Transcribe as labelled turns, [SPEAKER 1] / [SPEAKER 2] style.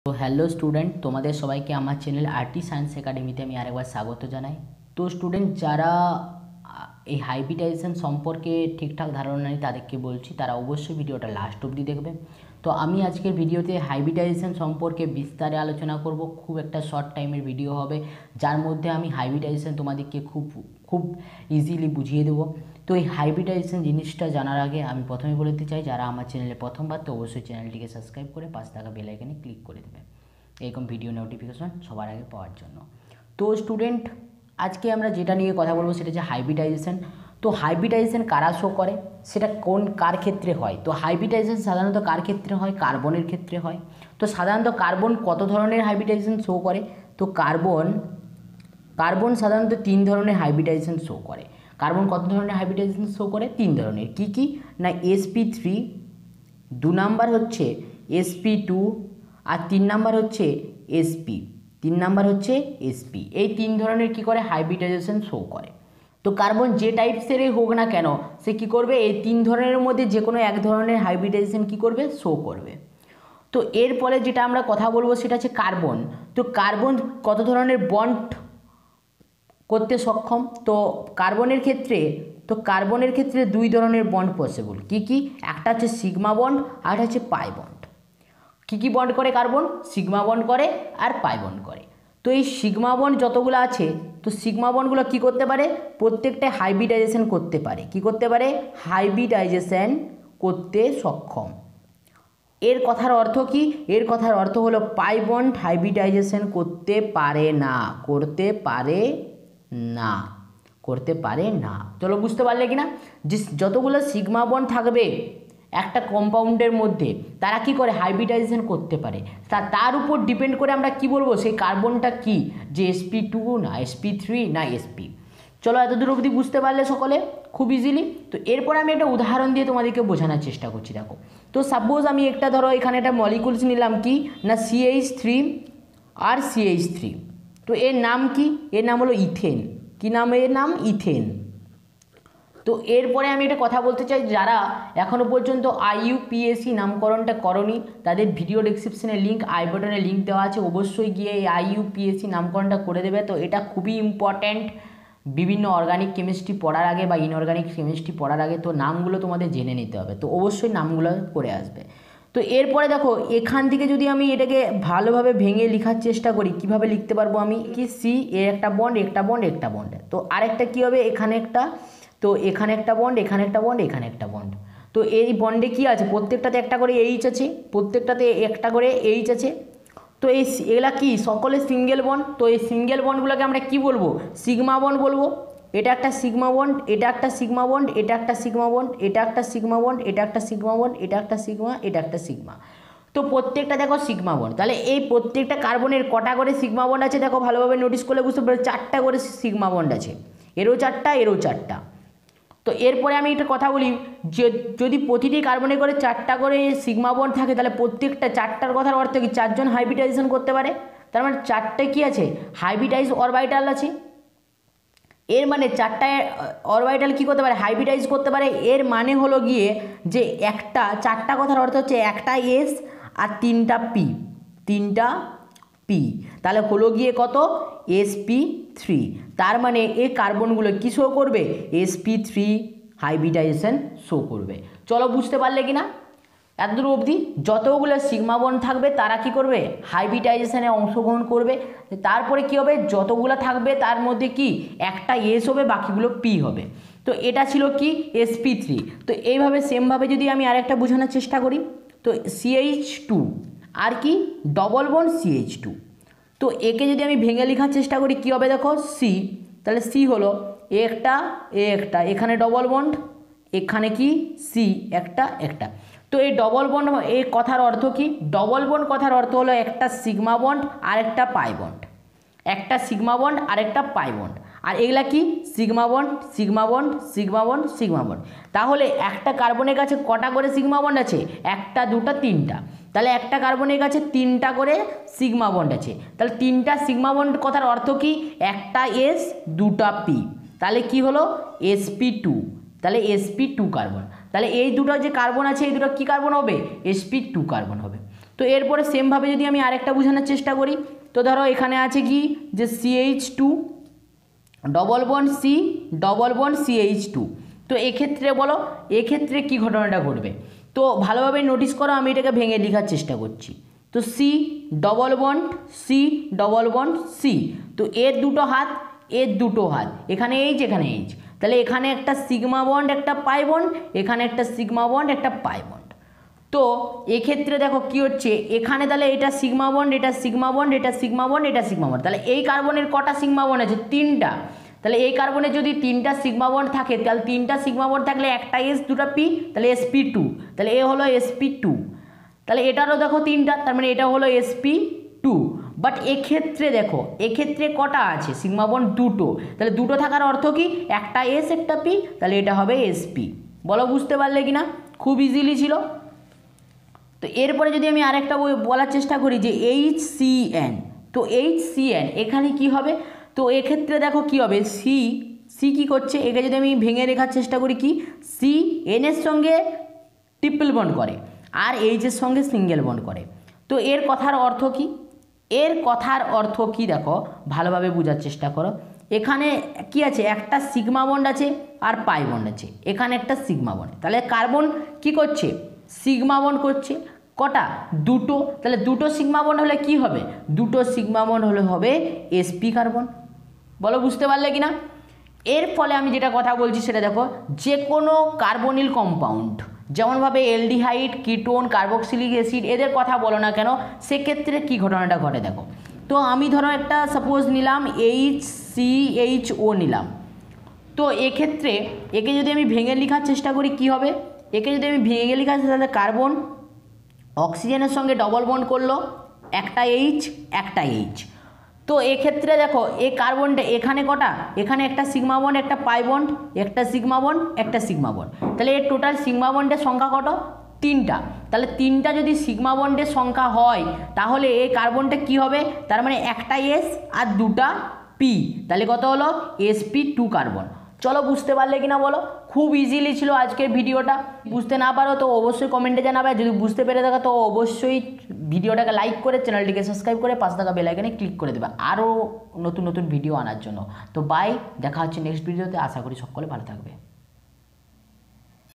[SPEAKER 1] তো hello student, তোমাদের সবাইকে আমার চ্যানেল আরটি সায়েন্স একাডেমিতে আমি আরেকবার স্বাগত জানাই। তো স্টুডেন্ট যারা এই হাইব্রিডাইজেশন সম্পর্কে ঠিকঠাক ধারণা নেই তাদেরকে বলছি তারা অবশ্যই ভিডিওটা লাস্ট অবধি দেখবে। তো আমি আজকের ভিডিওতে হাইব্রিডাইজেশন সম্পর্কে বিস্তারে আলোচনা করব। খুব একটা শর্ট টাইমের ভিডিও হবে, যার মধ্যে আমি হাইব্রিডাইজেশন তোমাদেরকে খুব ইজিলি বুঝিয়ে দেবো। তো এই হাইব্রিডাইজেশন জিনিসটা জানার আগে আমি প্রথমে বলতে চাই, যারা আমার চ্যানেলে প্রথমবার তো অবশ্যই চ্যানেলটিকে সাবস্ক্রাইব করে পাশে থাকা বেল আইকনে ক্লিক করে দেবে এরকম ভিডিও নোটিফিকেশন সবার আগে পাওয়ার জন্য। তো স্টুডেন্ট, আজকে আমরা যেটা নিয়ে কথা বলবো সেটা হচ্ছে হাইব্রিডাইজেশন। তো হাইব্রিডাইজেশন কারা শো করে, সেটা কার ক্ষেত্রে হয়? তো হাইব্রিডাইজেশন সাধারণত কার ক্ষেত্রে হয়? কার্বনের ক্ষেত্রে হয়। তো সাধারণত কার্বন কত ধরনের হাইব্রিডাইজেশন শো করে? তো কার্বন সাধারণত 3 ধরনের হাইব্রিডাইজেশন শো করে। কার্বন কত ধরনের হাইব্রিডাইজেশন শো করে? 3 ধরনের। কি না, sp3, 2 নাম্বার হচ্ছে sp2, আর 3 নাম্বার হচ্ছে sp। এই 3 ধরনের কি করে হাইব্রিডাইজেশন শো করে। তো কার্বন যে টাইপসেরই হোক না কেন, সে কি করবে? এই 3 ধরনের মধ্যে যে কোনো এক ধরনের হাইব্রিডাইজেশন কি করবে? শো করবে। তো এরপরে যেটা আমরা কথা বলবো সেটা হচ্ছে কার্বন। তো কার্বন কত ধরনের বন্ড করতে সক্ষম? তো কার্বনের ক্ষেত্রে 2 ধরনের বন্ড পসিবল। কি? একটা হচ্ছে সিগমা বন্ড আর একটা হচ্ছে পাই বন্ড। কি বন্ড করে কার্বন? সিগমা বন্ড করে আর পাই বন্ড করে। তো এই সিগমা বন্ড যতগুলো আছে, তো সিগমা বন্ডগুলো কি করতে পারে? প্রত্যেকটা হাইব্রিডাইজেশন করতে পারে। কি করতে পারে? হাইব্রিডাইজেশন করতে সক্ষম। এর কথার অর্থ কি? এর কথার অর্থ হলো পাই বন্ড হাইব্রিডাইজেশন করতে পারে না। চলো বুঝতে পারলে কিনা? যে যতগুলো সিগমা বন্ড থাকবে একটা কম্পাউন্ডের মধ্যে, তারা কি করে? হাইব্রিডাইজেশন করতে পারে। তার উপর ডিপেন্ড করে আমরা কি বলবো সেই কার্বনটা কি, যে sp2 না sp3 না sp। চলো এতদূর অবধি বুঝতে পারলে সকলে খুব ইজিলি। তো এরপর আমি একটা উদাহরণ দিয়ে তোমাদেরকে বোঝানোর চেষ্টা করছি। দেখো, তো সাপোজ আমি একটা ধরো এখানে একটা মলিকুলস নিলাম, কি না CH3 আর CH3। তো এর নাম কি? এর নাম হলো ইথেন। কি নাম এর নাম? ইথেন। তো এরপরে আমি একটা কথা বলতে চাই, যারা এখনও পর্যন্ত IUPAC নামকরণটা করনি তাদের ভিডিও ডেসক্রিপশনে লিঙ্ক, আই বাটনে লিঙ্ক দেওয়া আছে, অবশ্যই গিয়ে এই IUPAC নামকরণটা করে দেবে। তো এটা খুবই ইম্পর্ট্যান্ট বিভিন্ন অর্গানিক কেমিস্ট্রি পড়ার আগে বা ইনঅর্গানিক কেমিস্ট্রি পড়ার আগে। তো নামগুলো তোমাদের জেনে নিতে হবে, তো অবশ্যই নামগুলো করে আসবে। তো এরপরে দেখো, এখান থেকে যদি আমি এটাকে ভালোভাবে ভেঙে লেখার চেষ্টা করি, কিভাবে লিখতে পারবো আমি? কি সি এর একটা বন্ড, একটা বন্ড। তো আরেকটা কি হবে? এখানে একটা, তো এখানে একটা বন্ড, এখানে একটা বন্ড, এখানে একটা বন্ড। তো এই বন্ডে কি আছে? প্রত্যেকটাতে একটা করে এইচ আছে, তো এগুলা কি? সকলে সিঙ্গেল বন্ড। তো এই সিঙ্গেল বন্ডগুলোকে আমরা কি বলবো? সিগমা বন্ড বলবো। এটা একটা সিগমা বন্ড, এটা একটা সিগমা বন্ড, এটা একটা সিগমা বন্ড, এটা একটা সিগমা বন্ড, এটা একটা সিগমা বন্ড, এটা একটা সিগমা। তো প্রত্যেকটা দেখো সিগমা বন্ড। তাহলে এই প্রত্যেকটা কার্বনের কটা করে সিগমা বন্ড আছে? দেখো ভালোভাবে নোটিস করলে বুঝতে পারবে 4টা করে সিগমা বন্ড আছে। এরও 4টা। তো এরপরে আমি একটা কথা বলি, যে যদি প্রতিটি কার্বনে করে 4টা করে সিগমা বন্ড থাকে, তাহলে প্রত্যেকটা 4টার কথার অর্থ কি? 4জন হাইব্রিডাইজেশন করতে পারে। তার মানে 4টে কি আছে? হাইব্রিডাইজ অরবিটাল আছে। এর মানে 4টা অরবিটাল কি করতে পারে? হাইব্রিডাইজ করতে পারে। এর মানে হলো গিয়ে যে 4টা কথার অর্থ হচ্ছে একটা S আর 3টা P। তাহলে হলো গিয়ে কত? sp3। তার মানে এই কার্বনগুলো কি শো করবে? sp3 হাইব্রিডাইজেশন শো করবে। চলো বুঝতে পারলে কিনা এতদূর অবধি? যতগুলো সিগমা বন্ড থাকবে তারা কি করবে? হাইব্রিডাইজেশনে অংশগ্রহণ করবে। তারপরে কি হবে? যতগুলো থাকবে তার মধ্যে কি একটা S হবে, বাকিগুলো P হবে। তো এটা ছিল কি? sp3। তো এইভাবে সেমভাবে যদি আমি আরেকটা বোঝানোর চেষ্টা করি, তো CH2 আর কি ডবল বন্ড CH2। তো একে যদি আমি ভেঙে লেখার চেষ্টা করি, কি হবে? দেখো C। তাহলে C হলো একটা, এখানে ডবল বন্ড, এখানে কি C একটা। তো এই ডবল বন্ড এই কথার অর্থ কি? ডবল বন্ড কথার অর্থ হলো একটা সিগমা বন্ড আর একটা পাই বন্ড, আর এগুলা কি? Sigma bond. তাহলে একটা কার্বনের কাছে কটা করে সিগমা বন্ড আছে? 1টা 2টা 3টা। তাহলে একটা কার্বনের কাছে 3টা করে সিগমা বন্ড আছে। তাহলে 3টা সিগমা বন্ড কথার অর্থ কি? একটা S 2টা P। তাহলে কি হলো? sp2। তাহলে sp2 কার্বন। তাহলে এই দুটো যে কার্বন আছে, এই দুটো কি কার্বন হবে? sp2 কার্বন হবে। তো এরপরে সেমভাবে যদি আমি আরেকটা বোঝানোর চেষ্টা করি, তো ধরো এখানে আছে কি যে CH2 double bond C double bond CH2। তো এক্ষেত্রে বলো এক্ষেত্রে কি ঘটনাটা ঘটবে, তো ভালোভাবে নোটিস করো, আমি এটাকে ভেঙে লেখার চেষ্টা করছি। তো C double bond C double bond C, তো এর দুটো হাত এর দুটো হাত, এখানে এইচ এখানে এইচ, তাহলে এখানে একটা সিগমা বন্ড একটা পাই বন্ড, এখানে একটা সিগমা বন্ড একটা পাই বন্ড। তো এক্ষেত্রে দেখো কি হচ্ছে, এখানে তাহলে এটা সিগমা বন্ড এটা সিগমা বন্ড এটা সিগমা বন্ড এটা সিগমা বন্ড, তাহলে এই কার্বনের কটা সিগমা বন্ড আছে? 3টা। তাহলে এই কার্বনে যদি 3টা সিগমা বন্ড থাকে, তাহলে 3টা সিগমা বন্ড থাকলে একটা এস দুটা পি, তাহলে sp2, তাহলে এ হলো sp2। তাহলে এটারও দেখো 3টা, তার মানে এটা হলো sp2। বাট এক্ষেত্রে দেখো এক্ষেত্রে কটা আছে সিগমা বন্ড? দুটো, তাহলে দুটো থাকার অর্থ কি একটা এস একটা পি, তাহলে এটা হবে sp। বলো বুঝতে পারলে কি না? খুব ইজিলি ছিল। তো এরপরে যদি আমি আরেকটা বলার চেষ্টা করি যে HCN, তো HCN এখানে কি হবে? তো এক্ষেত্রে দেখো কি হবে, সি কি করছে, একে যদি আমি ভেঙে রেখার চেষ্টা করি কি সি এন এর সঙ্গে ট্রিপল বন্ড করে আর এইচ এর সঙ্গে সিঙ্গেল বন্ড করে। তো এর কথার অর্থ কি? এর কথার অর্থ কি দেখো ভালোভাবে বোঝার চেষ্টা করো। এখানে কি আছে, একটা সিগমা বন্ড আছে আর পাই বন্ড আছে, এখানে একটা সিগমা বন্ড, তাহলে কার্বন কি করছে সিগমা বন্ড করছে, কটা? দুটো, তাহলে দুটো সিগমা বন্ড হলে কি হবে? দুটো সিগমা বন্ড হলে হবে sp কার্বন। বলো বুঝতে পারলে কি না? এর ফলে আমি যেটা কথা বলছি সেটা দেখো, যে কোনো কার্বনিল কম্পাউন্ড যেমনভাবে অ্যালডিহাইড কিটোন কার্বক্সিলিক অ্যাসিড এদের কথা বলো না কেন, সেক্ষেত্রে কি ঘটনাটা ঘটে দেখো। তো আমি ধরো একটা সাপোজ নিলাম HCHO নিলাম, তো এক্ষেত্রে একে যদি আমি ভেঙে লেখার চেষ্টা করি কি হবে, একে যদি আমি ভেঙে লেখার তাহলে কার্বন অক্সিজেনের সঙ্গে ডবল বন্ড করলো, একটা এইচ একটা এইচ। তো এক্ষেত্রে দেখো এই কার্বনটা এখানে কটা, এখানে একটা সিগমা বন্ড একটা পাই বন্ড, একটা সিগমা বন্ড একটা সিগমা বন্ড, তাহলে এর টোটাল সিগমা বন্ডের সংখ্যা কত? 3টা। তাহলে 3টা যদি সিগমা বন্ডের সংখ্যা হয় তাহলে এই কার্বনটা কি হবে, তার মানে একটা এস আর দুটা পি, তাহলে কত হলো sp2 কার্বন। চলো বুঝতে পারলে কিনা বলো? খুব ইজিলি ছিল আজকের ভিডিওটা। বুঝতে না পারো তো অবশ্যই কমেন্টে জানাবে, যদি বুঝতে পেরে থাকো তো অবশ্যই ভিডিওটাকে লাইক করে চ্যানেলটিকে সাবস্ক্রাইব করে পাশে থাকা বেল আইকনে ক্লিক করে দেবে আরও নতুন নতুন ভিডিও আনার জন্য। তো বাই, দেখা হচ্ছে নেক্সট ভিডিওতে, আশা করি সকলে ভালো থাকবে।